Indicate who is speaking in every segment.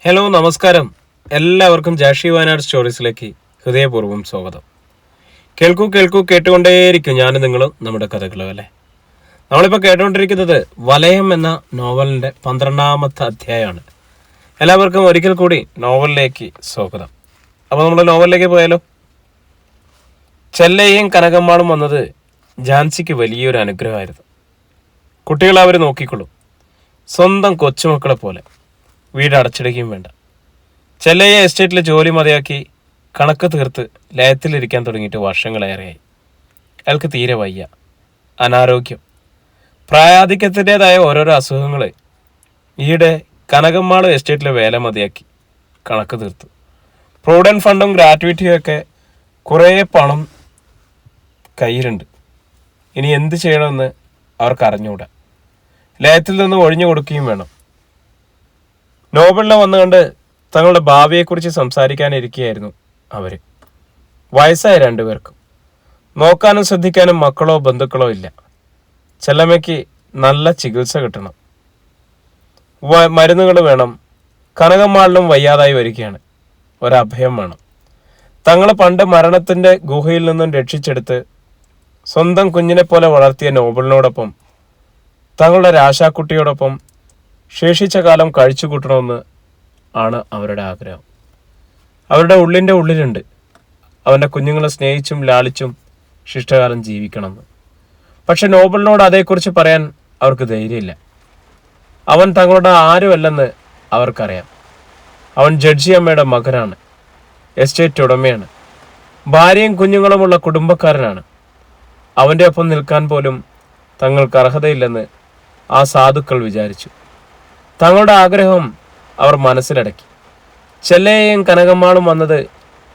Speaker 1: Hello, നമസ്കാരം. എല്ലാവർക്കും ജാഷി വയനാട് സ്റ്റോറീസിലേക്ക് ഹൃദയപൂർവ്വം സ്വാഗതം. കേൾക്കൂ കേട്ടുകൊണ്ടേയിരിക്കും ഞാൻ നിങ്ങളും നമ്മുടെ കഥകളും അല്ലേ. നമ്മളിപ്പോൾ കേട്ടുകൊണ്ടിരിക്കുന്നത് വലയം എന്ന നോവലിൻ്റെ 12ാമത്തെ അധ്യായമാണ്. എല്ലാവർക്കും ഒരിക്കൽ കൂടി നോവലിലേക്ക് സ്വാഗതം. അപ്പോൾ നമ്മുടെ നോവലിലേക്ക് പോയാലോ. ചെല്ലയും കനകമ്മാളും വന്നത് ജാൻസിക്ക് വലിയൊരു അനുഗ്രഹമായിരുന്നു. കുട്ടികളെ അവർ നോക്കിക്കൊള്ളും, സ്വന്തം കൊച്ചുമക്കളെ പോലെ. വീട് അടച്ചിടുകയും വേണ്ട. ചെല്ലയെ എസ്റ്റേറ്റിൽ ജോലി മതിയാക്കി കണക്ക് തീർത്ത് ലയത്തിലിരിക്കാൻ തുടങ്ങിയിട്ട് വർഷങ്ങളേറെയായി. അയാൾക്ക് തീരെ വയ്യ, അനാരോഗ്യം, പ്രായാധിക്യത്തിൻ്റെതായ ഓരോരോ അസുഖങ്ങൾ. ഈയിടെ കനകമ്മാൾ എസ്റ്റേറ്റിലെ വേല മതിയാക്കി കണക്ക് തീർത്തു. പ്രൊവിഡൻറ്റ് ഫണ്ടും ഗ്രാറ്റുവിറ്റിയും ഒക്കെ കുറേ പണം കയ്യിലുണ്ട്. ഇനി എന്ത് ചെയ്യണമെന്ന് അവർക്ക് അറിഞ്ഞുകൂടാ. ലയത്തിൽ നിന്ന് ഒഴിഞ്ഞു കൊടുക്കുകയും വേണം. നോബലിനെ വന്നുകൊണ്ട് തങ്ങളുടെ ഭാവിയെക്കുറിച്ച് സംസാരിക്കാനിരിക്കുകയായിരുന്നു അവർ. വയസ്സായ രണ്ടുപേർക്കും. നോക്കാനും ശ്രദ്ധിക്കാനും മക്കളോ ബന്ധുക്കളോ ഇല്ല. ചെല്ലമ്മയ്ക്ക് നല്ല ചികിത്സ കിട്ടണം, മരുന്നുകൾ വേണം. കനകമ്മാളിനും വയ്യാതായി വരികയാണ്. ഒരഭയം വേണം. തങ്ങളെ പണ്ട് മരണത്തിൻ്റെ ഗുഹയിൽ നിന്നും രക്ഷിച്ചെടുത്ത് സ്വന്തം കുഞ്ഞിനെ പോലെ വളർത്തിയ നോബലിനോടൊപ്പം തങ്ങളുടെ രാശാക്കുട്ടിയോടൊപ്പം ശേഷിച്ച കാലം കഴിച്ചു കൂട്ടണമെന്ന് ആണ് അവരുടെ ആഗ്രഹം. അവരുടെ ഉള്ളിലുണ്ട് അവൻ്റെ കുഞ്ഞുങ്ങളെ സ്നേഹിച്ചും ലാളിച്ചും ശിഷ്ടകാലം ജീവിക്കണമെന്ന്. പക്ഷെ നോബലിനോട് അതേക്കുറിച്ച് പറയാൻ അവർക്ക് ധൈര്യമില്ല. അവൻ തങ്ങളുടെ ആരുമല്ലെന്ന് അവർക്കറിയാം. അവൻ ജഡ്ജി അമ്മയുടെ മകനാണ്, എസ്റ്റേറ്റ് ഉടമയാണ്, ഭാര്യയും കുഞ്ഞുങ്ങളുമുള്ള കുടുംബക്കാരനാണ്. അവൻ്റെ ഒപ്പം നിൽക്കാൻ പോലും തങ്ങൾക്ക് അർഹതയില്ലെന്ന് ആ സാധുക്കൾ വിചാരിച്ചു. തങ്ങളുടെ ആഗ്രഹം അവർ മനസ്സിലടക്കി. ചെല്ലയെയും കനകമ്മാളും വന്നത്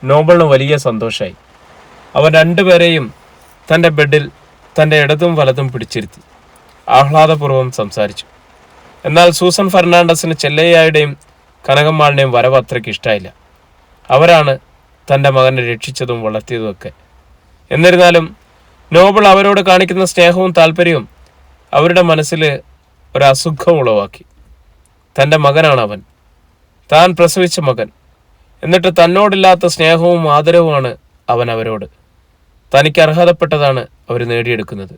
Speaker 1: നോബലിന് വലിയ സന്തോഷമായി. അവൻ രണ്ടുപേരെയും തൻ്റെ ബെഡിൽ തൻ്റെ ഇടതും വലതും പിടിച്ചിരുത്തി ആഹ്ലാദപൂർവ്വം സംസാരിച്ചു. എന്നാൽ സൂസൻ ഫെർണാണ്ടസിന് ചെല്ലയ്യയുടെയും കനകമ്മാളിനെയും വരവ് അത്രയ്ക്ക് ഇഷ്ടമായില്ല. അവരാണ് തൻ്റെ മകനെ രക്ഷിച്ചതും വളർത്തിയതുമൊക്കെ. എന്നിരുന്നാലും നോബൽ അവരോട് കാണിക്കുന്ന സ്നേഹവും താല്പര്യവും അവരുടെ മനസ്സിൽ ഒരസുഖം ഉളവാക്കി. തൻ്റെ മകനാണ് അവൻ, താൻ പ്രസവിച്ച മകൻ. എന്നിട്ട് തന്നോടില്ലാത്ത സ്നേഹവും ആദരവുമാണ് അവൻ അവരോട്. തനിക്ക് അർഹതപ്പെട്ടതാണ് അവർ നേടിയെടുക്കുന്നത്.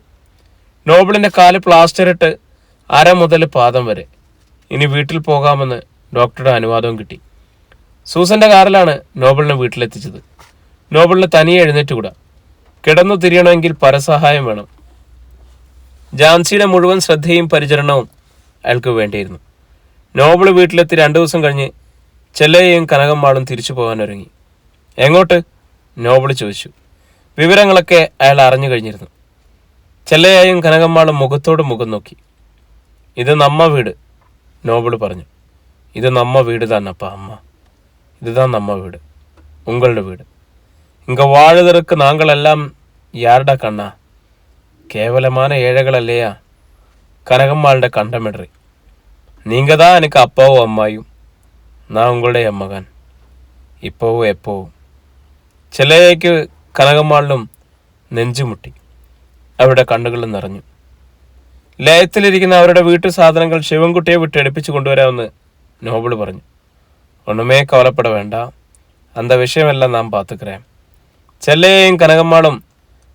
Speaker 1: നോബലിൻ്റെ കാല് പ്ലാസ്റ്ററിട്ട് അര മുതൽ പാദം വരെ. ഇനി വീട്ടിൽ പോകാമെന്ന് ഡോക്ടറുടെ അനുവാദവും കിട്ടി. സൂസന്റെ കാറിലാണ് നോബലിനെ വീട്ടിലെത്തിച്ചത്. നോബലിന് തനിയെ എഴുന്നേറ്റുകൂടാ. കിടന്നു തിരിയണമെങ്കിൽ പരസഹായം വേണം. ജാൻസിയുടെ മുഴുവൻ ശ്രദ്ധയും പരിചരണവും അയാൾക്ക് വേണ്ടിയിരുന്നു. നോബിൾ വീട്ടിലെത്തി 2 ദിവസം കഴിഞ്ഞ് ചെല്ലയെയും കനകമ്മാളും തിരിച്ചു പോകാൻ ഒരുങ്ങി. എങ്ങോട്ട്? നോബിൾ ചോദിച്ചു. വിവരങ്ങളൊക്കെ അയാൾ അറിഞ്ഞു കഴിഞ്ഞിരുന്നു. ചെല്ലയെയും കനകമ്മാളും മുഖത്തോട് മുഖം നോക്കി. ഇത് നമ്മ വീട്, നോബിൾ പറഞ്ഞു. ഇത് നമ്മ വീട് തന്നപ്പ അമ്മ, ഇതുதான் നമ്മ വീട്, ഉങ്ങളുടെ വീട്. ഇങ്ങ വാഴുതற்கு നാങ്കളെല്ലാം യാരുടെ കണ്ണാ, കേവലமான ഏഴകളല്ലയാ. കനകമ്മാളുടെ കണ്ടമിടറി. நீங்க தான் எனக்கு அப்பாவும் அம்மாயும், நான் உங்களுடைய மகன், இப்போவும் எப்போவும். ചെല്ലയ്യയ്ക്ക് കനകമ്മാളിനും നെഞ്ചുമുട്ടി. അവരുടെ കണ്ണുകളും നിറഞ്ഞു. ലയത്തിലിരിക്കുന്ന അവരുടെ വീട്ടു സാധനങ്ങൾ ശിവൻകുട്ടിയെ വിട്ട് എടുപ്പിച്ചു കൊണ്ടുവരാമെന്ന് നോബിൾ പറഞ്ഞു. ഒന്നുമേ കവലപ്പെട വേണ്ട, അന്ത വിഷയമെല്ലാം നാം പാത്തുക്കറേം. ചെല്ലയെയും കനകമ്മാളും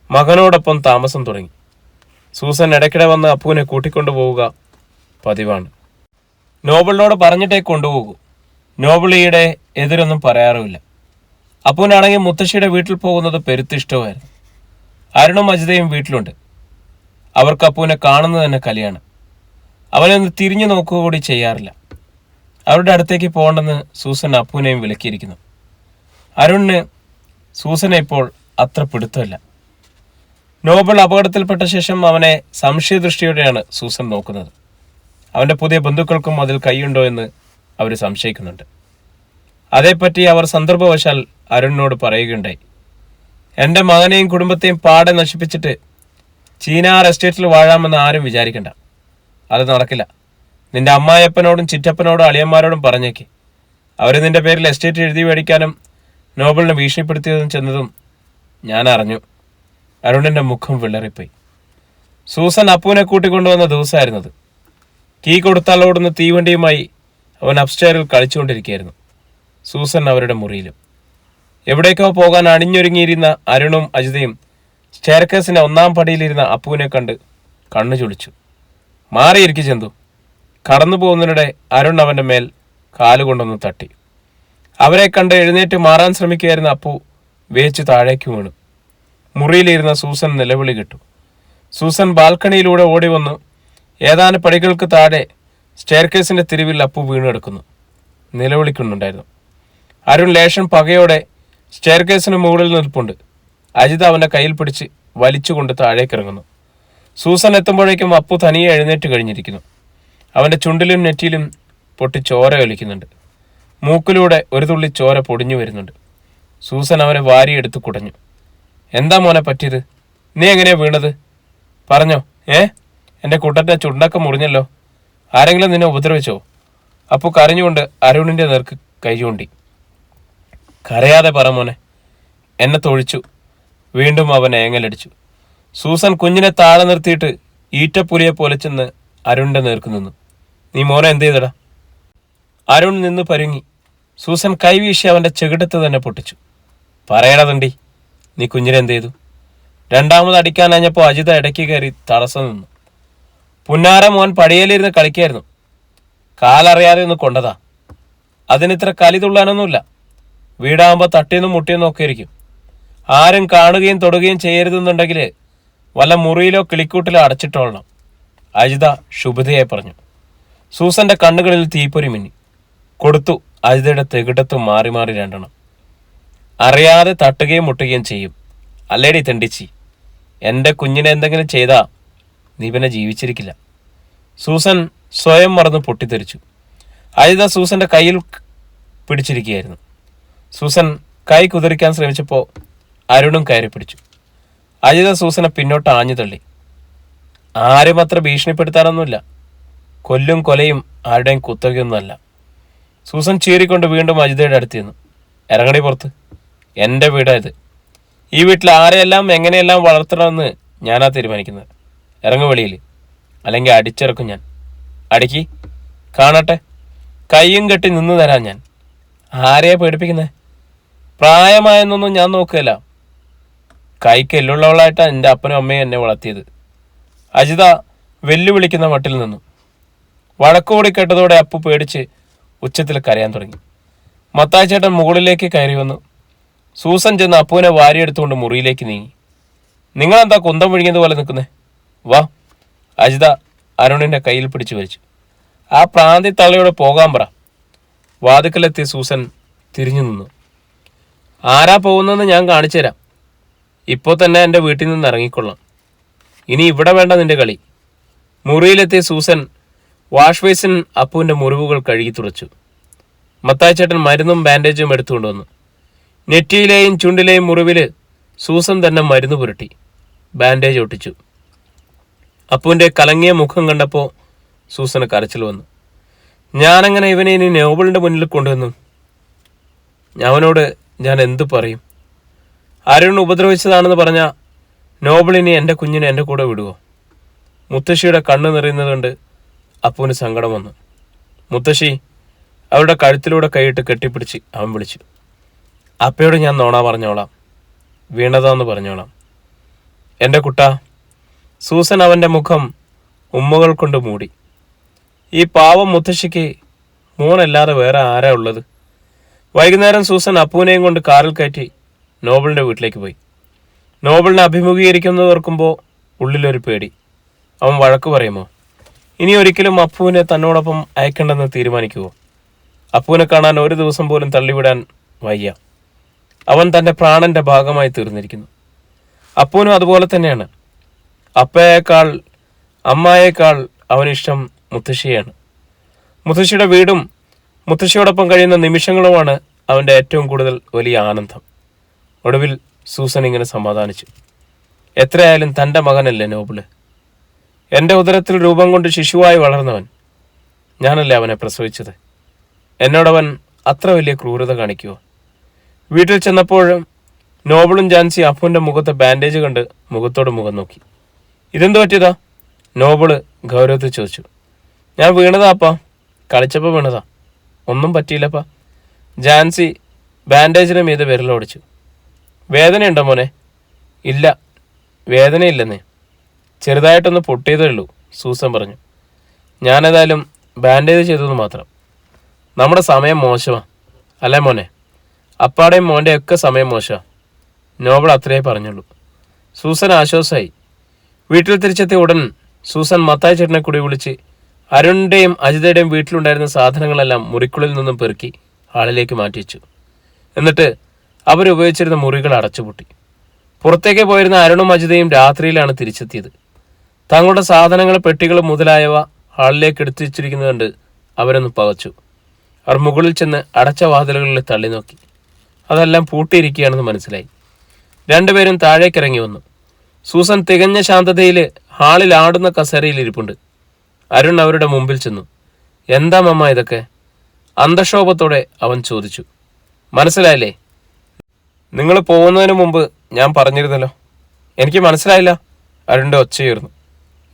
Speaker 1: മകനോടൊപ്പം താമസം തുടങ്ങി. സൂസൻ ഇടയ്ക്കിടെ വന്ന് അപ്പുവിനെ കൂട്ടിക്കൊണ്ടു പോവുക പതിവാണ്. നോബിളിനോട് പറഞ്ഞിട്ടേ കൊണ്ടുപോകൂ. നോബിൾ ഈയിടെ എതിരൊന്നും പറയാറുമില്ല. അപ്പുവിനാണെങ്കിൽ മുത്തശ്ശിയുടെ വീട്ടിൽ പോകുന്നത് പെരുത്തിഷ്ടമായിരുന്നു. അരുണും അജിതയും വീട്ടിലുണ്ട്. അവർക്ക് അപ്പുവിനെ കാണുന്നത് തന്നെ കലിയാണ്. അവനൊന്ന് തിരിഞ്ഞു നോക്കുക കൂടി ചെയ്യാറില്ല. അവരുടെ അടുത്തേക്ക് പോകണ്ടെന്ന് സൂസൻ അപ്പുവിനെയും വിലക്കിയിരിക്കുന്നു. അരുണിന് സൂസനെ ഇപ്പോൾ അത്ര പിടുത്തമില്ല. നോബിൾ അപകടത്തിൽപ്പെട്ട ശേഷം അവനെ സംശയദൃഷ്ടിയോടെയാണ് സൂസൻ നോക്കുന്നത്. അവൻ്റെ പുതിയ ബന്ധുക്കൾക്കും അതിൽ കൈയുണ്ടോ എന്ന് അവർ സംശയിക്കുന്നുണ്ട്. അതേപ്പറ്റി അവർ സന്ദർഭവശാൽ അരുണിനോട് പറയുകയുണ്ടായി. എൻ്റെ മകനെയും കുടുംബത്തെയും പാടെ നശിപ്പിച്ചിട്ട് ചീനാർ എസ്റ്റേറ്റിൽ വാഴാമെന്ന് ആരും വിചാരിക്കണ്ട. അത് നടക്കില്ല. നിന്റെ അമ്മായപ്പനോടും ചിറ്റപ്പനോടും അളിയന്മാരോടും പറഞ്ഞേക്ക്. അവർ നിന്റെ പേരിൽ എസ്റ്റേറ്റ് എഴുതി മേടിക്കാനും നോബലിനെ ഭീഷണിപ്പെടുത്തിയതും ചെന്നതും ഞാൻ അറിഞ്ഞു. അരുണിൻ്റെ മുഖം വിളറിപ്പോയി. സൂസൻ അപ്പുവിനെ കൂട്ടിക്കൊണ്ടുവന്ന ദിവസമായിരുന്നത്. കീ കൊടുത്താൽ ഓടുന്ന തീവണ്ടിയുമായി അവൻ അപ്സ്റ്റെയറിൽ കളിച്ചുകൊണ്ടിരിക്കുകയായിരുന്നു. സൂസൻ അവരുടെ മുറിയിലും. എവിടേക്കോ പോകാൻ അണിഞ്ഞൊരുങ്ങിയിരുന്ന അരുണും അജിതയും സ്റ്റെയർകേസിന്റെ 1-ാം പടിയിലിരുന്ന അപ്പുവിനെ കണ്ട് കണ്ണു ചുളിച്ചു. മാറിയിരിക്കും ചെന്തു. കടന്നു പോകുന്നതിനിടെ അരുൺ അവന്റെ മേൽ കാലുകൊണ്ടൊന്ന് തട്ടി. അവരെ കണ്ട് എഴുന്നേറ്റ് മാറാൻ ശ്രമിക്കുകയായിരുന്ന അപ്പു വേച്ചു താഴേക്ക് വീണു. മുറിയിലിരുന്ന സൂസൻ നിലവിളി കിട്ടു. സൂസൻ ബാൽക്കണിയിലൂടെ ഓടി വന്നു. ഏതാനും പടികൾക്ക് താഴെ സ്റ്റെയർകേസിന്റെ തിരിവിൽ അപ്പു വീണെടുക്കുന്നു. നിലവിളിക്കുന്നുണ്ടായിരുന്നു. അരുൺ ലേശം പകയോടെ സ്റ്റെയർകേസിന് മുകളിൽ നിൽപ്പുണ്ട്. അജിത അവന്റെ കയ്യിൽ പിടിച്ച് വലിച്ചുകൊണ്ട് താഴേക്കിറങ്ങുന്നു. സൂസൻ എത്തുമ്പോഴേക്കും അപ്പു തനിയെ എഴുന്നേറ്റ് കഴിഞ്ഞിരിക്കുന്നു. അവന്റെ ചുണ്ടിലും നെറ്റിയിലും പൊട്ടി ചോര ഒലിക്കുന്നുണ്ട്. മൂക്കിലൂടെ ഒരു തുള്ളി ചോര പൊടിഞ്ഞു വരുന്നുണ്ട്. സൂസൻ അവനെ വാരിയെടുത്ത് കുടഞ്ഞു. എന്താ മോനെ പറ്റിയത്? നീ എങ്ങനെയാ വീണത്? പറഞ്ഞോ. എൻ്റെ കുട്ടൻ്റെ ചുണ്ടൊക്കെ മുറിഞ്ഞല്ലോ. ആരെങ്കിലും നിന്നെ ഉപദ്രവിച്ചോ? അപ്പു കരഞ്ഞുകൊണ്ട് അരുണിൻ്റെ നേർക്ക് കൈ ചൂണ്ടി. കരയാതെ പറ മോനെ. എന്നെ തൊഴിച്ചു. വീണ്ടും അവൻ ഏങ്ങലടിച്ചു. സൂസൻ കുഞ്ഞിനെ താഴെ നിർത്തിയിട്ട് ഈറ്റപ്പുലിയെ പോലെ ചെന്ന് അരുണിൻ്റെ നേർക്ക് നിന്നു. നീ മോനെ എന്ത് ചെയ്തടാ? അരുൺ നിന്ന് പരുങ്ങി. സൂസൻ കൈവീശി അവൻ്റെ ചെകിടത്ത് തന്നെ പൊട്ടിച്ചു. പറയണതുണ്ടി, നീ കുഞ്ഞിനെ എന്ത് ചെയ്തു? രണ്ടാമത് അടിക്കാനഞ്ഞപ്പോൾ അജിത ഇടയ്ക്ക് കയറി തടസ്സം നിന്നു. പുന്നാര മോൻ പടിയലിരുന്ന് കളിക്കായിരുന്നു. കാലറിയാതെ ഒന്ന് കൊണ്ടതാ. അതിനിത്ര കലി തുള്ളാനൊന്നുമില്ല. വീടാകുമ്പോൾ തട്ടിയെന്നും മുട്ടിയെന്നും ഒക്കെ ഇരിക്കും. ആരും കാണുകയും തൊടുകയും ചെയ്യരുതെന്നുണ്ടെങ്കിൽ വല്ല മുറിയിലോ കിളിക്കൂട്ടിലോ അടച്ചിട്ടോളണം, അജിത ശുഭതയായി പറഞ്ഞു. സൂസന്റെ കണ്ണുകളിൽ തീപ്പൊരി മിന്നി. കൊടുത്തു അജിതയുടെ തെകിടത്തും മാറി മാറി 2 അറിയാതെ തട്ടുകയും മുട്ടുകയും ചെയ്യും. അല്ലേടി തെണ്ടിച്ചി. എൻ്റെ കുഞ്ഞിനെ എന്തെങ്കിലും ചെയ്താ നീ പിന്നെ ജീവിച്ചിരിക്കില്ല. സൂസൻ സ്വയം മറന്ന് പൊട്ടിത്തെറിച്ചു. അജിത സൂസന്റെ കയ്യിൽ പിടിച്ചിരിക്കുകയായിരുന്നു. സൂസൻ കൈ കുതിരിക്കാൻ ശ്രമിച്ചപ്പോൾ അരുണും കയറി പിടിച്ചു. അജിത സൂസനെ പിന്നോട്ട് ആഞ്ഞു തള്ളി. ആരും അത്ര ഭീഷണിപ്പെടുത്താനൊന്നുമില്ല. കൊല്ലും കൊലയും ആരുടെയും കുത്തകയൊന്നുമല്ല. സൂസൻ ചീറിക്കൊണ്ട് വീണ്ടും അജിതയുടെ അടുത്ത് ചെന്നു. ഇറങ്ങടി പുറത്ത്. എൻ്റെ വീടായത്. ഈ വീട്ടിൽ ആരെയെല്ലാം എങ്ങനെയെല്ലാം വളർത്തണമെന്ന് ഞാനാ തീരുമാനിക്കുന്നത്. ഇറങ്ങു വെളിയിൽ, അല്ലെങ്കിൽ അടിച്ചിറക്കും ഞാൻ. അടിക്ക് കാണട്ടെ. കയ്യും കെട്ടി നിന്ന് തരാം ഞാൻ. ആരെയാ പേടിപ്പിക്കുന്നത്? പ്രായമായെന്നൊന്നും ഞാൻ നോക്കുകയില്ല. കൈക്ക് എല്ലുള്ളവളായിട്ടാണ് എൻ്റെ അപ്പനും അമ്മയും എന്നെ വളർത്തിയത്. അജിത വെല്ലുവിളിക്കുന്ന മട്ടിൽ നിന്നു. വഴക്കുകൂടി കേട്ടതോടെ അപ്പു പേടിച്ച് ഉച്ചത്തിൽ കരയാൻ തുടങ്ങി. മത്തായി ചേട്ടൻ മുകളിലേക്ക് കയറി വന്നു. സൂസൻ ചെന്ന് അപ്പുവിനെ വാരിയെടുത്തുകൊണ്ട് മുറിയിലേക്ക് നീങ്ങി. നിങ്ങളെന്താ കുന്തം വിഴുങ്ങിയതുപോലെ നിൽക്കുന്നേ? വാ. അജിത അരുണിൻ്റെ കയ്യിൽ പിടിച്ചു വലിച്ചു. ആ പ്രാന്തി തള്ളയോടെ പോകാൻ പറ. വാതിക്കലെത്തി സൂസൻ തിരിഞ്ഞു നിന്നു. ആരാ പോകുന്നതെന്ന് ഞാൻ കാണിച്ചു തരാം. ഇപ്പോൾ തന്നെ എൻ്റെ വീട്ടിൽ നിന്ന് ഇറങ്ങിക്കൊള്ളാം. ഇനി ഇവിടെ വേണ്ട നിന്റെ കളി. മുറിയിലെത്തിയ സൂസൻ വാഷ് ബേസിൻ അപ്പുവിൻ്റെ മുറിവുകൾ കഴുകി തുറച്ചു. മത്തായി ചേട്ടൻ മരുന്നും ബാൻഡേജും എടുത്തുകൊണ്ടുവന്നു. നെറ്റിയിലെയും ചുണ്ടിലെയും മുറിവിൽ സൂസൻ തന്നെ മരുന്ന് പുരട്ടി ബാൻഡേജ് ഒട്ടിച്ചു. അപ്പുവിൻ്റെ കലങ്ങിയ മുഖം കണ്ടപ്പോൾ സൂസന് കരച്ചിൽ വന്നു. ഞാനങ്ങനെ ഇവനെ ഇനി നോബിളിൻ്റെ മുന്നിൽ കൊണ്ടുവന്നു. അവനോട് ഞാൻ എന്തു പറയും? അരുൺ ഉപദ്രവിച്ചതാണെന്ന് പറഞ്ഞാൽ നോബിളിനി എൻ്റെ കുഞ്ഞിനെ എൻ്റെ കൂടെ വിടുവോ? മുത്തശ്ശിയുടെ കണ്ണ് നിറയുന്നതുകൊണ്ട് അപ്പുവിന് സങ്കടം വന്നു. മുത്തശ്ശി അവരുടെ കഴുത്തിലൂടെ കൈയിട്ട് കെട്ടിപ്പിടിച്ച് അവൻ വിളിച്ചു. അപ്പയോട് ഞാൻ നോണ പറഞ്ഞോളാം, വീണതാന്ന് പറഞ്ഞോളാം. എൻ്റെ കുട്ടാ. സൂസൻ അവൻ്റെ മുഖം ഉമ്മകൾ കൊണ്ട് മൂടി. ഈ പാവം മുത്തശ്ശിക്ക് മോനല്ലാതെ വേറെ ആരാ ഉള്ളത്? വൈകുന്നേരം സൂസൻ അപ്പുവിനെയും കൊണ്ട് കാറിൽ കയറ്റി നോബിളിൻ്റെ വീട്ടിലേക്ക് പോയി. നോബിളിനെ അഭിമുഖീകരിക്കുന്നത് ഓർക്കുമ്പോൾ ഉള്ളിലൊരു പേടി. അവൻ വഴക്ക് പറയുമോ? ഇനി ഒരിക്കലും അപ്പുവിനെ തന്നോടൊപ്പം അയക്കേണ്ടെന്ന് തീരുമാനിക്കുമോ? അപ്പുവിനെ കാണാൻ ഒരു ദിവസം പോലും തള്ളിവിടാൻ വയ്യ. അവൻ തൻ്റെ പ്രാണന്റെ ഭാഗമായി തീർന്നിരിക്കുന്നു. അപ്പുവിനും അതുപോലെ തന്നെയാണ്. അപ്പയേക്കാൾ അമ്മായേക്കാൾ അവനിഷ്ടം മുത്തശ്ശിയാണ്. മുത്തശ്ശിയുടെ വീടും മുത്തശ്ശിയോടൊപ്പം കഴിയുന്ന നിമിഷങ്ങളുമാണ് അവൻ്റെ ഏറ്റവും കൂടുതൽ വലിയ ആനന്ദം. ഒടുവിൽ സൂസൻ ഇങ്ങനെ സമാധാനിച്ചു. എത്രയായാലും തൻ്റെ മകനല്ലേ നോബിള്. എൻ്റെ ഉദരത്തിൽ രൂപം കൊണ്ട് ശിശുവായി വളർന്നവൻ. ഞാനല്ലേ അവനെ പ്രസവിച്ചത്. എന്നോടവൻ അത്ര വലിയ ക്രൂരത കാണിക്കുമോ? വീട്ടിൽ ചെന്നപ്പോഴും നോബിളും ജാൻസി അപ്പുവിൻ്റെ മുഖത്തെ ബാൻഡേജ് കണ്ട് മുഖത്തോട് മുഖം നോക്കി. ഇതെന്തു പറ്റിയതാ? നോബിള് ഗൗരവത്തിൽ ചോദിച്ചു. ഞാൻ വീണതാ അപ്പാ, കളിച്ചപ്പോൾ വീണതാ. ഒന്നും പറ്റിയില്ലപ്പാ. ജാൻസി ബാൻഡേജിന് മീതെ വിരലോടിച്ചു. വേദനയുണ്ടോ മോനെ? ഇല്ല, വേദനയില്ലെന്നേ, ചെറുതായിട്ടൊന്ന് പൊട്ടിയതേ ഉള്ളൂ, സൂസൻ പറഞ്ഞു. ഞാനേതായാലും ബാൻഡേജ് ചെയ്തത് മാത്രം. നമ്മുടെ സമയം മോശമാണ് അല്ലേ മോനെ? അപ്പാടെയും മോൻ്റെയും ഒക്കെ സമയം മോശമാണ്. നോബിൾ അത്രയേ പറഞ്ഞുള്ളൂ. സൂസൻ ആശ്വാസമായി. വീട്ടിൽ തിരിച്ചെത്തിയ ഉടൻ സൂസൻ മത്തായി ചേട്ടനെ കൂടി വിളിച്ച് അരുണിൻ്റെയും അജിതയുടെയും വീട്ടിലുണ്ടായിരുന്ന സാധനങ്ങളെല്ലാം മുറിക്കുള്ളിൽ നിന്നും പെറുക്കി ഹാളിലേക്ക് മാറ്റിവെച്ചു. എന്നിട്ട് അവരുപയോഗിച്ചിരുന്ന മുറികൾ അടച്ചുപൂട്ടി. പുറത്തേക്ക് പോയിരുന്ന അരുണും അജിതയും രാത്രിയിലാണ് തിരിച്ചെത്തിയത്. തങ്ങളുടെ സാധനങ്ങൾ, പെട്ടികൾ മുതലായവ ഹാളിലേക്ക് എടുത്തു വെച്ചിരിക്കുന്നത് കണ്ട് അവരൊന്ന് പകച്ചു. അവർ മുകളിൽ ചെന്ന് അടച്ച വാതിലുകളിൽ തള്ളി നോക്കി. അതെല്ലാം പൂട്ടിയിരിക്കുകയാണെന്ന് മനസ്സിലായി. രണ്ടുപേരും താഴേക്കിറങ്ങി വന്നു. സൂസൻ തികഞ്ഞ ശാന്തതയിൽ ഹാളിൽ ആടുന്ന കസേരയിൽ ഇരിപ്പുണ്ട്. അരുൺ അവരുടെ മുമ്പിൽ ചെന്നു. എന്താ മമ്മ ഇതൊക്കെ? അന്തക്ഷോഭത്തോടെ അവൻ ചോദിച്ചു. മനസ്സിലായില്ലേ? നിങ്ങൾ പോകുന്നതിന് മുമ്പ് ഞാൻ പറഞ്ഞിരുന്നല്ലോ. എനിക്ക് മനസ്സിലായില്ല. അരുണിൻ്റെ ഒച്ചയുയർന്നു.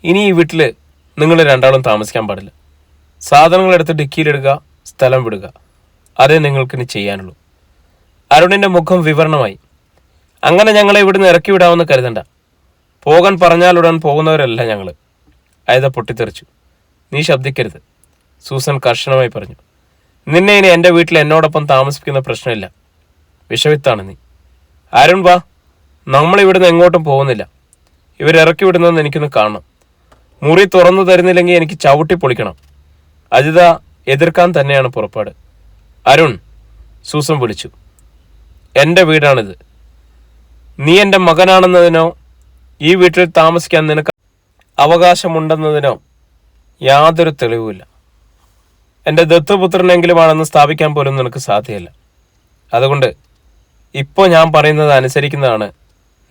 Speaker 1: ഇനി ഈ വീട്ടിൽ നിങ്ങൾ രണ്ടാളും താമസിക്കാൻ പാടില്ല. സാധനങ്ങളെടുത്ത് ഡിക്കിയിലിടുക, സ്ഥലം വിടുക, അതേ നിങ്ങൾക്കിനി ചെയ്യാനുള്ളൂ. അരുണിൻ്റെ മുഖം വിവരണമായി. അങ്ങനെ ഞങ്ങളെ ഇവിടുന്ന് ഇറക്കി വിടാമെന്ന് കരുതണ്ട. പോകാൻ പറഞ്ഞാലുടൻ പോകുന്നവരല്ല ഞങ്ങൾ. അയത പൊട്ടിത്തെറിച്ചു. നീ ശബ്ദിക്കരുത്, സൂസൻ കർശനമായി പറഞ്ഞു. നിന്നെ ഇനി എൻ്റെ വീട്ടിൽ എന്നോടൊപ്പം താമസിപ്പിക്കുന്ന പ്രശ്നമില്ല. വിഷവിത്താണ് നീ. അരുൺ വാ, നമ്മളിവിടുന്ന് എങ്ങോട്ടും പോകുന്നില്ല. ഇവരിറക്കി വിടുന്നതെന്ന് എനിക്കൊന്ന് കാണണം. മുറി തുറന്നു തരുന്നില്ലെങ്കിൽ എനിക്ക് ചവിട്ടി പൊളിക്കണം. അജിത എതിർക്കാൻ തന്നെയാണ് പുറപ്പാട്. അരുൺ, സൂസൻ വിളിച്ചു. എൻ്റെ വീടാണിത്. നീ എൻ്റെ മകനാണെന്നതിനോ ഈ വീട്ടിൽ താമസിക്കാൻ നിനക്ക് അവകാശമുണ്ടെന്നതിനോ യാതൊരു തെളിവുമില്ല. എൻ്റെ ദത്തുപുത്രനെങ്കിലുമാണെന്ന് സ്ഥാപിക്കാൻ പോലും നിനക്ക് സാധ്യമല്ല. അതുകൊണ്ട് ഇപ്പോൾ ഞാൻ പറയുന്നത് അനുസരിക്കുന്നതാണ്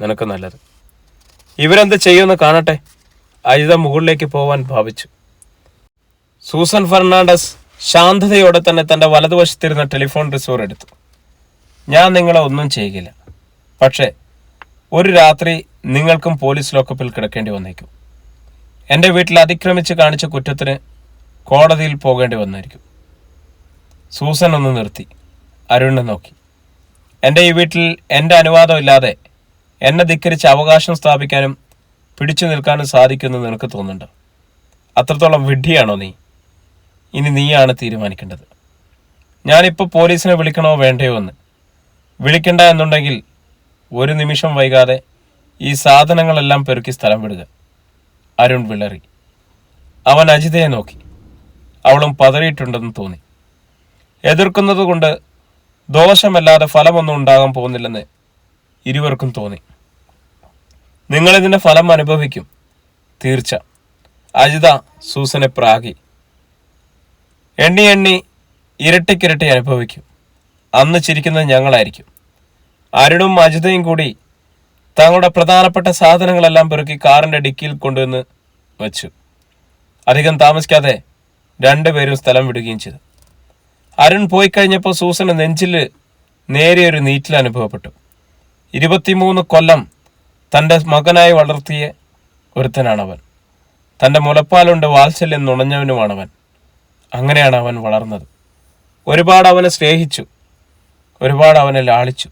Speaker 1: നിനക്ക് നല്ലത്. ഇവരെന്ത് ചെയ്യുമെന്ന് കാണട്ടെ. അജിത മുകളിലേക്ക് പോവാൻ ഭാവിച്ചു. സൂസൻ ഫെർണാണ്ടസ് ശാന്തതയോടെ തന്നെ തൻ്റെ വലതുവശത്തിരുന്ന ടെലിഫോൺ റിസീവർ എടുത്തു. ഞാൻ നിങ്ങളെ ഒന്നും ചെയ്യുകയില്ല. പക്ഷേ ഒരു രാത്രി നിങ്ങൾക്കും പോലീസ് ലോക്കപ്പിൽ കിടക്കേണ്ടി വന്നേക്കും. എൻ്റെ വീട്ടിൽ അതിക്രമിച്ച് കാണിച്ച കുറ്റത്തിന് കോടതിയിൽ പോകേണ്ടി വന്നായിരിക്കും. സൂസൻ ഒന്ന് നിർത്തി അരുണിനെ നോക്കി. എൻ്റെ ഈ വീട്ടിൽ എൻ്റെ അനുവാദം ഇല്ലാതെ എന്നെ ധിക്കരിച്ച് അവകാശം സ്ഥാപിക്കാനും പിടിച്ചു നിൽക്കാനും സാധിക്കുമെന്ന് നിനക്ക് തോന്നുന്നുണ്ടോ? അത്രത്തോളം വിഡ്ഢിയാണോ നീ? ഇനി നീയാണ് തീരുമാനിക്കേണ്ടത്. ഞാനിപ്പോൾ പോലീസിനെ വിളിക്കണോ വേണ്ടയോ എന്ന്. വിളിക്കണ്ട എന്നുണ്ടെങ്കിൽ ഒരു നിമിഷം വൈകാതെ ഈ സാധനങ്ങളെല്ലാം പെറുക്കി സ്ഥലം വിടുക. അരുൺ വിളറി. അവൻ അജിതയെ നോക്കി. അവളും പതറിയിട്ടുണ്ടെന്ന് തോന്നി. എതിർക്കുന്നത് കൊണ്ട് ദോഷമല്ലാതെ ഫലമൊന്നും ഉണ്ടാകാൻ പോകുന്നില്ലെന്ന് ഇരുവർക്കും തോന്നി. നിങ്ങളിതിൻ്റെ ഫലം അനുഭവിക്കും, തീർച്ച. അജിത സൂസനെ പ്രാഗി. എണ്ണി എണ്ണി ഇരട്ടിക്കിരട്ടി അനുഭവിക്കും. അന്ന് ചിരിക്കുന്നത് ഞങ്ങളായിരിക്കും. അരുണും അജിതയും കൂടി തങ്ങളുടെ പ്രധാനപ്പെട്ട സാധനങ്ങളെല്ലാം പെറുക്കി കാറിൻ്റെ ഡിക്കിയിൽ കൊണ്ടുവന്ന് വെച്ചു. അധികം താമസിക്കാതെ രണ്ടുപേരും സ്ഥലം വിടുകയും ചെയ്തു. അരുൺ പോയി കഴിഞ്ഞപ്പോൾ സൂസന് നെഞ്ചിൽ നേരിയൊരു നീറ്റിൽ അനുഭവപ്പെട്ടു. 23 കൊല്ലം തൻ്റെ മകനായി വളർത്തിയ ഒരുത്തനാണവൻ. തൻ്റെ മുലപ്പാലുണ്ട് വാത്സല്യം നുണഞ്ഞവനുമാണവൻ. അങ്ങനെയാണ് അവൻ വളർന്നത്. ഒരുപാട് അവനെ സ്നേഹിച്ചു, ഒരുപാട് അവനെ ലാളിച്ചു.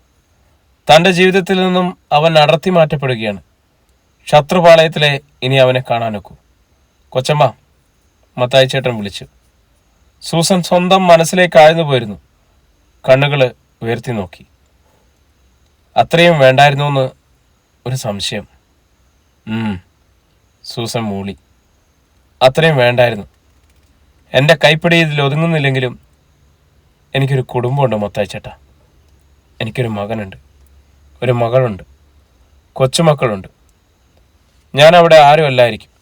Speaker 1: തൻ്റെ ജീവിതത്തിൽ നിന്നും അവൻ അടർത്തി മാറ്റപ്പെടുകയാണ്. ശത്രുപാളയത്തിലെ ഇനി അവനെ കാണാനൊക്കൂ. കൊച്ചമ്മ, മത്തായി ചേട്ടൻ വിളിച്ചു. സൂസൻ സ്വന്തം മനസ്സിലേക്ക് ആഴ്ന്നു പോയിരുന്നു. കണ്ണുകൾ ഉയർത്തി നോക്കി. അത്രയും വേണ്ടായിരുന്നു എന്ന് ഒരു സംശയം. സൂസൻ മൂളി. അത്രയും വേണ്ടായിരുന്നു. എൻ്റെ കൈപ്പിടി ഇതിൽ ഒതുങ്ങുന്നില്ലെങ്കിലും എനിക്കൊരു കുടുംബമുണ്ട് മത്തായി ചേട്ടാ. എനിക്കൊരു മകനുണ്ട്, ഒരു മകളുണ്ട്, കൊച്ചുമക്കളുണ്ട്. ഞാൻ അവിടെ ആരും അല്ലായിരിക്കും.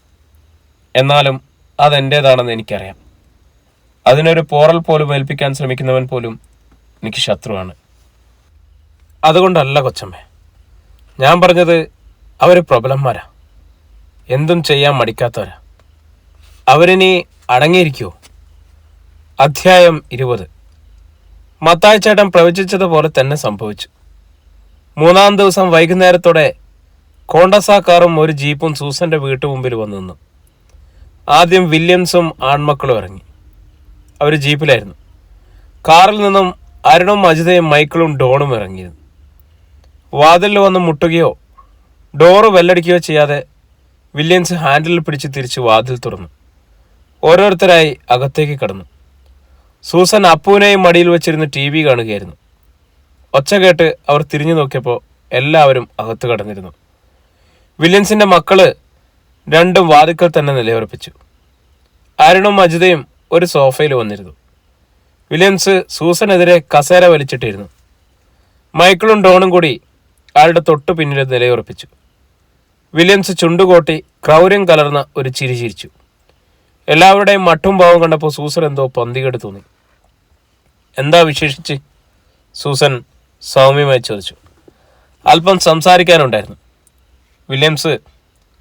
Speaker 1: എന്നാലും അതെൻ്റേതാണെന്ന് എനിക്കറിയാം. അതിനൊരു പോറൽ പോലും ഏൽപ്പിക്കാൻ ശ്രമിക്കുന്നവൻ പോലും എനിക്ക് ശത്രുവാണ്. അതുകൊണ്ടല്ല കൊച്ചമ്മേ ഞാൻ പറഞ്ഞത്. അവർ പ്രബലന്മാരാ, എന്തും ചെയ്യാൻ മടിക്കാത്തവരാ. അവരിനി അടങ്ങിയിരിക്കുമോ? അധ്യായം 20. മത്തായി ചേട്ടൻ പ്രവചിച്ചതുപോലെ തന്നെ സംഭവിച്ചു. 3-ാം ദിവസം വൈകുന്നേരത്തോടെ കോണ്ടസ കാറും ഒരു ജീപ്പും സൂസന്റെ വീട്ടുമുമ്പിൽ വന്നു നിന്നു. ആദ്യം വില്യംസും ആൺമക്കളും ഇറങ്ങി. അവർ ജീപ്പിലായിരുന്നു. കാറിൽ നിന്നും അരുണും അജിതയും മൈക്കിളും ഡോണും ഇറങ്ങിയിരുന്നു. വാതിലിൽ വന്ന് മുട്ടുകയോ ഡോറ് വെല്ലടിക്കുകയോ ചെയ്യാതെ വില്യംസ് ഹാൻഡിൽ പിടിച്ച് തിരിച്ച് വാതിൽ തുറന്നു. ഓരോരുത്തരായി അകത്തേക്ക് കടന്നു. സൂസൻ അപ്പുവിനെയും മടിയിൽ വെച്ചിരുന്ന് TV കാണുകയായിരുന്നു. ഒച്ച കേട്ട് അവർ തിരിഞ്ഞു നോക്കിയപ്പോൾ എല്ലാവരും അകത്ത് കടന്നിരുന്നു. വില്യംസിന്റെ മക്കള് രണ്ടും വാതിക്കൽ തന്നെ നിലയുറപ്പിച്ചു. അരുണും അജിതയും ഒരു സോഫയിൽ വന്നിരുന്നു. വില്യംസ് സൂസനെതിരെ കസേര വലിച്ചിട്ടിരുന്നു. മൈക്കിളും ഡോണും കൂടി അയാളുടെ തൊട്ടു പിന്നിൽ നിലയുറപ്പിച്ചു. വില്യംസ് ചുണ്ടുകോട്ടി ക്രൗര്യം കലർന്ന ഒരു ചിരി ചിരിച്ചു. എല്ലാവരുടെയും മട്ടും ഭാവം കണ്ടപ്പോൾ സൂസൻ എന്തോ പന്തികേട് തോന്നി. എന്താ വിശേഷിച്ച്? സൂസൻ സൗമ്യമായി ചോദിച്ചു. അല്പം സംസാരിക്കാനുണ്ടായിരുന്നു, വില്യംസ്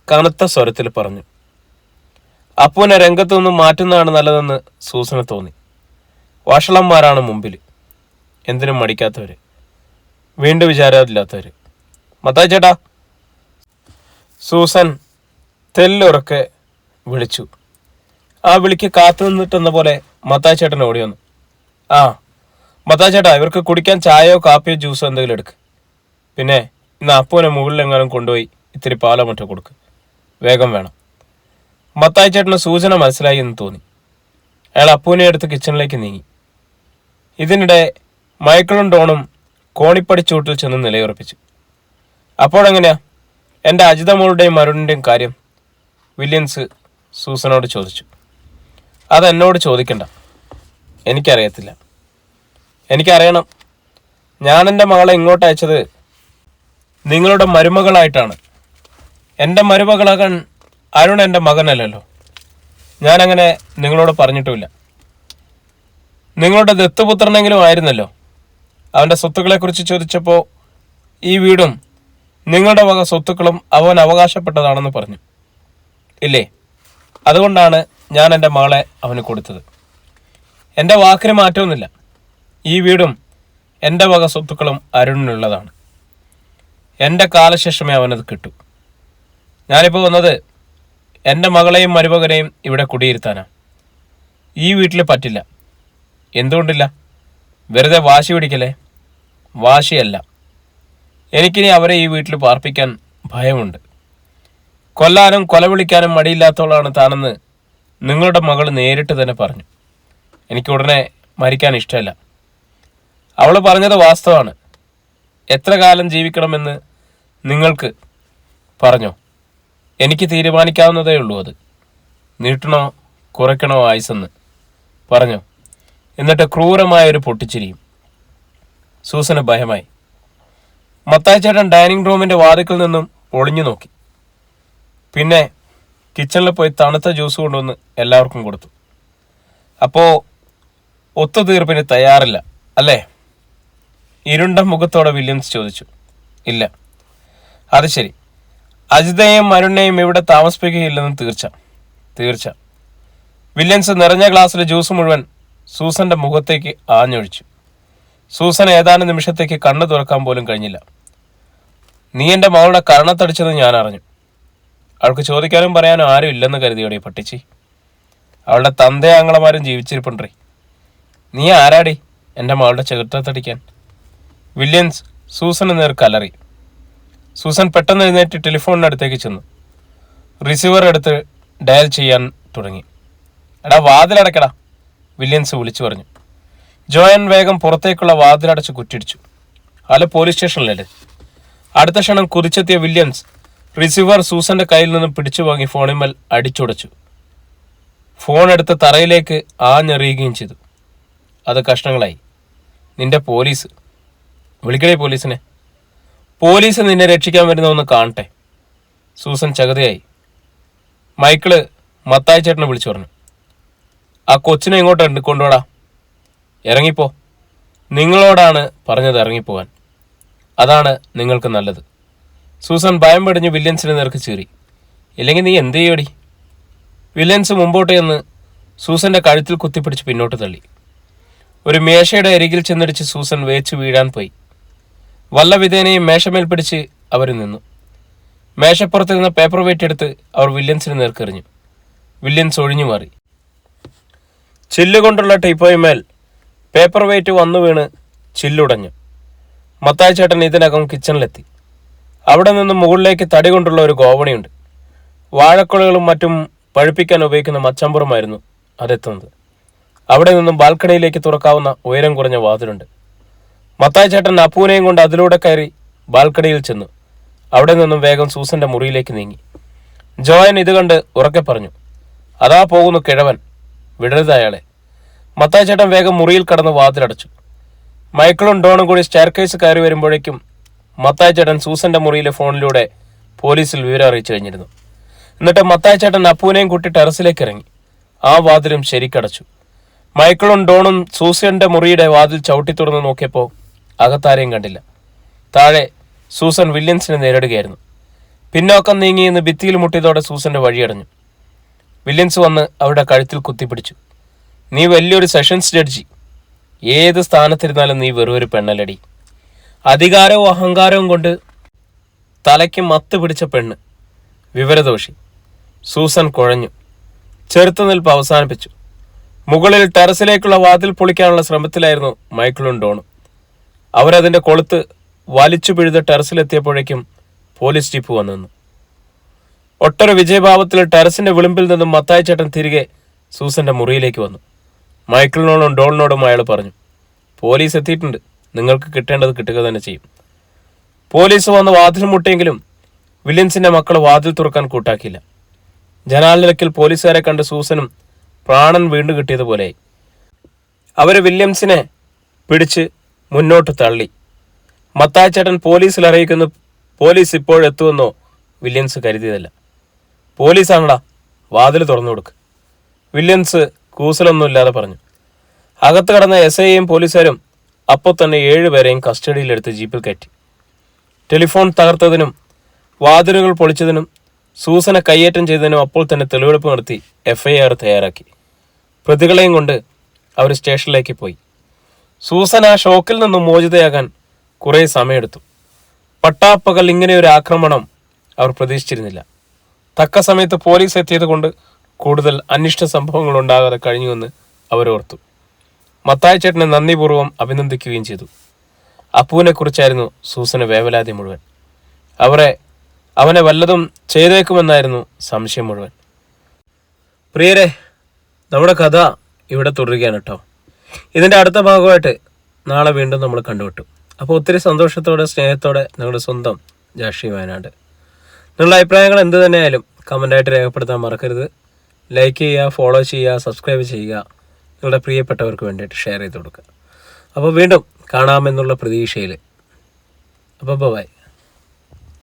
Speaker 1: കനത്ത സ്വരത്തിൽ പറഞ്ഞു. അപ്പുവിനെ രംഗത്തു നിന്നും മാറ്റുന്നതാണ് നല്ലതെന്ന് സൂസന് തോന്നി. വഷളന്മാരാണ് മുമ്പിൽ, എന്തിനും മടിക്കാത്തവര്, വീണ്ടും വിചാരമില്ലാത്തവര്. മത്തായി ചേട്ടാ, സൂസൻ തെല്ലുറക്കെ വിളിച്ചു. ആ വിളിക്ക് കാത്തു നിന്നിട്ടെന്ന പോലെ മത്തായി ചേട്ടൻ ഓടി വന്നു. ആ മത്തായി ചേട്ടാ, ഇവർക്ക് കുടിക്കാൻ ചായയോ കാപ്പിയോ ജ്യൂസോ എന്തെങ്കിലും എടുക്ക്. പിന്നെ ഇന്ന് അപ്പുവിനെ മുകളിലെങ്ങാനും കൊണ്ടുപോയി ഇത്തിരി പാലോ മറ്റോ കൊടുക്ക്, വേഗം വേണം. മത്തായി ചേട്ടന് സൂചന മനസ്സിലായി എന്ന് തോന്നി. അയാൾ അപ്പുവിനെ എടുത്ത് കിച്ചണിലേക്ക് നീങ്ങി. ഇതിനിടെ മൈക്കിളും ഡോണും കോണിപ്പടിച്ചൂട്ടിൽ ചെന്ന് നിലയുറപ്പിച്ചു. അപ്പോഴെങ്ങനെയാ എൻ്റെ അജിത മോളുടെയും അരുണിൻ്റെയും കാര്യം? വില്യംസ് സൂസനോട് ചോദിച്ചു. അതെന്നോട് ചോദിക്കണ്ട, എനിക്കറിയത്തില്ല. എനിക്കറിയണം. ഞാൻ എൻ്റെ മകളെ ഇങ്ങോട്ട് അയച്ചത് നിങ്ങളുടെ മരുമകളായിട്ടാണ്. എൻ്റെ മരുമകളാകാൻ അരുൺ എൻ്റെ മകനല്ലല്ലോ. ഞാനങ്ങനെ നിങ്ങളോട് പറഞ്ഞിട്ടുമില്ല. നിങ്ങളുടെ ദത്തുപുത്രനെങ്കിലും ആയിരുന്നല്ലോ. അവൻ്റെ സ്വത്തുക്കളെക്കുറിച്ച് ചോദിച്ചപ്പോൾ ഈ വീടും നിങ്ങളുടെ വക സ്വത്തുക്കളും അവൻ അവകാശപ്പെട്ടതാണെന്ന് പറഞ്ഞു ഇല്ലേ? അതുകൊണ്ടാണ് ഞാൻ എൻ്റെ മകളെ അവന് കൊടുത്തത്. എൻ്റെ വാക്കിന് മാറ്റമൊന്നുമില്ല. ഈ വീടും എൻ്റെ വക സ്വത്തുക്കളും അരുണിനുള്ളതാണ്. എൻ്റെ കാലശേഷമേ അവനത് കിട്ടൂ. ഞാനിപ്പോൾ വന്നത് എൻ്റെ മകളെയും മരുമകനെയും ഇവിടെ കുടിയിരുത്താനാണ്. ഈ വീട്ടിൽ പറ്റില്ല. എന്തുകൊണ്ടില്ല? വെറുതെ വാശി പിടിക്കലേ? വാശിയല്ല, എനിക്കിനി അവരെ ഈ വീട്ടിൽ പാർപ്പിക്കാൻ ഭയമുണ്ട്. കൊല്ലാനും കൊലവിളിക്കാനും മടിയില്ലാത്തവളാണ് താനെന്ന് നിങ്ങളുടെ മകൾ നേരിട്ട് തന്നെ പറഞ്ഞു. എനിക്ക് ഉടനെ മരിക്കാൻ ഇഷ്ടമല്ല. അവൾ പറഞ്ഞത് വാസ്തവമാണ്. എത്ര കാലം ജീവിക്കണമെന്ന് നിങ്ങൾക്ക് പറഞ്ഞോ? എനിക്ക് തീരുമാനിക്കാവുന്നതേ ഉള്ളൂ. അത് നീട്ടണോ കുറയ്ക്കണോ ആയുസെന്ന് പറഞ്ഞോ. എന്നിട്ട് ക്രൂരമായൊരു പൊട്ടിച്ചിരിയും. സൂസന് ഭയമായി. മത്തായി ചേട്ടൻ ഡൈനിങ് റൂമിൻ്റെ വാതിക്കൽ നിന്നും ഒളിഞ്ഞു നോക്കി. പിന്നെ കിച്ചണിൽ പോയി തണുത്ത ജ്യൂസ് കൊണ്ടുവന്ന് എല്ലാവർക്കും കൊടുത്തു. അപ്പോൾ ഒത്തുതീർപ്പിന് തയ്യാറില്ല അല്ലേ? ഇരുണ്ട മുഖത്തോടെ വില്യംസ് ചോദിച്ചു. ഇല്ല. അത് ശരി. അജിതയെയും അരുണിനെയും ഇവിടെ താമസിപ്പിക്കുകയില്ലെന്ന് തീർച്ച. വില്യംസ് നിറഞ്ഞ ഗ്ലാസ്സിലെ ജ്യൂസ് മുഴുവൻ സൂസന്റെ മുഖത്തേക്ക് ആഞ്ഞൊഴിച്ചു. സൂസൻ ഏതാനും നിമിഷത്തേക്ക് കണ്ണു തുറക്കാൻ പോലും കഴിഞ്ഞില്ല. നീ എൻ്റെ മകളുടെ കരണത്തടിച്ചത് ഞാൻ അറിഞ്ഞു. അവൾക്ക് ചോദിക്കാനും പറയാനും ആരും ഇല്ലെന്ന് കരുതിയോടെ പട്ടിച്ചി. അവളുടെ തന്തയാങ്ങളമാരും ജീവിച്ചിരിപ്പുണ്ടേ. നീ ആരാടി എൻ്റെ മകളുടെ ചെകുട്ടത്തടിക്കാൻ? വില്യംസ് സൂസന് നേർ കലറി. സൂസൻ പെട്ടെന്ന് എഴുന്നേറ്റ് ടെലിഫോണിനടുത്തേക്ക് ചെന്നു. റിസീവർ എടുത്ത് ഡയൽ ചെയ്യാൻ തുടങ്ങി. എടാ വാതിലടക്കടാ, വില്യംസ് വിളിച്ചു പറഞ്ഞു. ജോയൻ വേഗം പുറത്തേക്കുള്ള വാതിലടച്ച് കുറ്റിടിച്ചു. Hello, police സ്റ്റേഷനിലല്ലേ? അടുത്ത ക്ഷണം കുതിച്ചെത്തിയ വില്യംസ് റിസീവർ സൂസന്റെ കയ്യിൽ നിന്നും പിടിച്ചു വാങ്ങി ഫോണിന്മേൽ അടിച്ചുടച്ചു. ഫോൺ എടുത്ത് തറയിലേക്ക് ആഞ്ഞെറിയുകയും ചെയ്തു. അത് കഷ്ണങ്ങളായി. നിന്റെ പോലീസ് വിളിക്കണേ, പോലീസിനെ. പോലീസ് നിന്നെ രക്ഷിക്കാൻ വരുന്ന ഒന്ന് കാണട്ടെ. സൂസൻ ചകതയായി. മൈക്കിള് മത്തായി ചേട്ടനെ വിളിച്ചു പറഞ്ഞു. ആ കൊച്ചിനെ ഇങ്ങോട്ട് കൊണ്ടുപോടാ. ഇറങ്ങിപ്പോ. നിങ്ങളോടാണ് പറഞ്ഞത് ഇറങ്ങിപ്പോവാൻ. അതാണ് നിങ്ങൾക്ക് നല്ലത്. സൂസൻ ഭയം പടിഞ്ഞ് വില്യൻസിനെ നേർക്ക് ചീറി. ഇല്ലെങ്കിൽ നീ എന്ത് ചെയ്യോടി? വില്യൻസ് മുമ്പോട്ട് ചെന്ന് സൂസന്റെ കഴുത്തിൽ കുത്തിപ്പിടിച്ച് പിന്നോട്ട് തള്ളി. ഒരു മേശയുടെ അരികിൽ ചെന്നിടിച്ച് സൂസൻ വേച്ചു വീഴാൻ പോയി. വല്ല വിധേനയും മേശമേൽ പിടിച്ച് അവർ നിന്നു. മേശപ്പുറത്ത് നിന്ന് പേപ്പർ വെയിറ്റ് എടുത്ത് അവർ വില്യൻസിന് നേർക്കെറിഞ്ഞു. വില്യൻസ് ഒഴിഞ്ഞു മാറി. ചില്ലുകൊണ്ടുള്ള ടീപ്പോയ്മേൽ പേപ്പർ വെയിറ്റ് വന്നു വീണ് ചില്ലുടഞ്ഞു. മത്തായി ചേട്ടൻ ഇതിനകം കിച്ചണിലെത്തി. അവിടെ നിന്ന് മുകളിലേക്ക് തടി കൊണ്ടുള്ള ഒരു ഗോവണിയുണ്ട്. വാഴക്കുലകളും മറ്റും പഴുപ്പിക്കാൻ ഉപയോഗിക്കുന്ന മച്ചമ്പുറമായിരുന്നു അതെത്തുന്നത്. അവിടെ നിന്നും ബാൽക്കണിയിലേക്ക് തുറക്കാവുന്ന ഉയരം കുറഞ്ഞ വാതിലുണ്ട്. മത്തായി ചേട്ടൻ അപ്പൂനെയും കൊണ്ട് അതിലൂടെ കയറി ബാൽക്കണിയിൽ ചെന്നു. അവിടെ നിന്നും വേഗം സൂസന്റെ മുറിയിലേക്ക് നീങ്ങി. ജോയൻ ഇത് കണ്ട് ഉറക്കെ പറഞ്ഞു, അതാ പോകുന്നു കിഴവൻ, വിടരുത് അയാളെ. മത്തായി ചേട്ടൻ വേഗം മുറിയിൽ കടന്ന് വാതിലടച്ചു. മൈക്കിളും ഡോണും കൂടി സ്റ്റെയർകേസ് കയറി വരുമ്പോഴേക്കും മത്തായി ചേട്ടൻ സൂസന്റെ മുറിയിലെ ഫോണിലൂടെ പോലീസിൽ വിവരം അറിയിച്ചു കഴിഞ്ഞിരുന്നു. എന്നിട്ട് മത്തായി ചേട്ടൻ അപ്പൂനെയും കൂട്ടി ടെറസിലേക്ക് ഇറങ്ങി. ആ വാതിലും ശരിക്കടച്ചു. മൈക്കിളും ഡോണും സൂസന്റെ മുറിയുടെ വാതിൽ ചവിട്ടി തുറന്ന് നോക്കിയപ്പോൾ അകത്താരെയും കണ്ടില്ല. താഴെ സൂസൻ വില്യംസിനെ നേരിടുകയായിരുന്നു. പിന്നോക്കം നീങ്ങിയെന്ന് ഭിത്തിയിൽ മുട്ടിയതോടെ സൂസന്റെ വഴിയടഞ്ഞു. വില്യംസ് വന്ന് അവരുടെ കഴുത്തിൽ കുത്തിപ്പിടിച്ചു. നീ വലിയൊരു സെഷൻസ് ജഡ്ജി, ഏത് സ്ഥാനത്തിരുന്നാലും നീ വെറും പെണ്ണലടി. അധികാരവും അഹങ്കാരവും കൊണ്ട് തലയ്ക്ക് മത്ത് പിടിച്ച പെണ്ണ്, വിവരദോഷി. സൂസൻ കുഴഞ്ഞു. ചെറുത്തുനിൽപ്പ് അവസാനിപ്പിച്ചു. മുകളിൽ ടെറസിലേക്കുള്ള വാതിൽ പൊളിക്കാനുള്ള ശ്രമത്തിലായിരുന്നു മൈക്കിളും ഡോണും. അവരതിന്റെ കൊളുത്ത് വലിച്ചു പിഴുത ടെറസിലെത്തിയപ്പോഴേക്കും പോലീസ് ജീപ്പ് വന്നു നിന്നു. ഒട്ടൊരു വിജയഭാവത്തിൽ ടെറസിന്റെ വിളിമ്പിൽ നിന്നും മത്തായി ചേട്ടൻ തിരികെ സൂസന്റെ മുറിയിലേക്ക് വന്നു. മൈക്കിളിനോടും ഡോളിനോടും അയാൾ പറഞ്ഞു, പോലീസ് എത്തിയിട്ടുണ്ട്, നിങ്ങൾക്ക് കിട്ടേണ്ടത് കിട്ടുക തന്നെ ചെയ്യും. പോലീസ് വന്ന് വാതിൽ മുട്ടിയെങ്കിലും വില്യംസിന്റെ മക്കൾ വാതിൽ തുറക്കാൻ കൂട്ടാക്കിയില്ല. ജനാലക്കിൽ പോലീസുകാരെ കണ്ട് സൂസനും പ്രാണൻ വീണ്ടു കിട്ടിയതുപോലെയായി. അവര് വില്യംസിനെ പിടിച്ച് മുന്നോട്ട് തള്ളി. മത്തായി ചേട്ടൻ പോലീസിൽ അറിയിക്കുന്നു, പോലീസ് ഇപ്പോഴെത്തുമെന്നോ വില്യംസ് കരുതിയതല്ല. പോലീസാണടാ, വാതിൽ തുറന്നു കൊടുക്ക്, വില്യംസ് കൂസലൊന്നുമില്ലാതെ പറഞ്ഞു. അകത്ത് കടന്ന SIയും പോലീസുകാരും അപ്പോൾ തന്നെ 7 പേരെയും കസ്റ്റഡിയിലെടുത്ത് ജീപ്പിൽ കയറ്റി. ടെലിഫോൺ തകർത്തതിനും വാതിലുകൾ പൊളിച്ചതിനും സൂസനെ കയ്യേറ്റം ചെയ്തതിനും അപ്പോൾ തന്നെ തെളിവെടുപ്പ് നടത്തി FIR തയ്യാറാക്കി. പ്രതികളെയും കൊണ്ട് അവർ സ്റ്റേഷനിലേക്ക് പോയി. സൂസൻ ആ ഷോക്കിൽ നിന്നും മോചിതയാകാൻ കുറേ സമയമെടുത്തു. പട്ടാപ്പകൽ ഇങ്ങനെ ഒരു ആക്രമണം അവർ പ്രതീക്ഷിച്ചിരുന്നില്ല. തക്ക സമയത്ത് പോലീസ് എത്തിയത് കൊണ്ട് കൂടുതൽ അനിഷ്ട സംഭവങ്ങൾ ഉണ്ടാകാതെ കഴിഞ്ഞുവെന്ന് അവരോർത്തു. മത്തായി ചേട്ടനെ നന്ദിപൂർവ്വം അഭിനന്ദിക്കുകയും ചെയ്തു. അപ്പുവിനെ കുറിച്ചായിരുന്നു സൂസന് വേവലാതി മുഴുവൻ. അവനെ വല്ലതും ചെയ്തേക്കുമെന്നായിരുന്നു സംശയം മുഴുവൻ. പ്രിയരെ, നമ്മുടെ കഥ ഇവിടെ തുടരുകയാണ് കേട്ടോ. ഇതിൻ്റെ അടുത്ത ഭാഗമായിട്ട് നാളെ വീണ്ടും നമ്മൾ കണ്ടുവിട്ടു. അപ്പോൾ ഒത്തിരി സന്തോഷത്തോടെ സ്നേഹത്തോടെ നിങ്ങളുടെ സ്വന്തം ജാഷി വയനാട്. നിങ്ങളുടെ അഭിപ്രായങ്ങൾ എന്ത് തന്നെയായാലും കമൻ്റായിട്ട് രേഖപ്പെടുത്താൻ മറക്കരുത്. ലൈക്ക് ചെയ്യുക, ഫോളോ ചെയ്യുക, സബ്സ്ക്രൈബ് ചെയ്യുക. നിങ്ങളുടെ പ്രിയപ്പെട്ടവർക്ക് വേണ്ടിയിട്ട് ഷെയർ ചെയ്ത് കൊടുക്കുക. അപ്പോൾ വീണ്ടും കാണാമെന്നുള്ള പ്രതീക്ഷയിൽ. അപ്പോൾ ബൈ.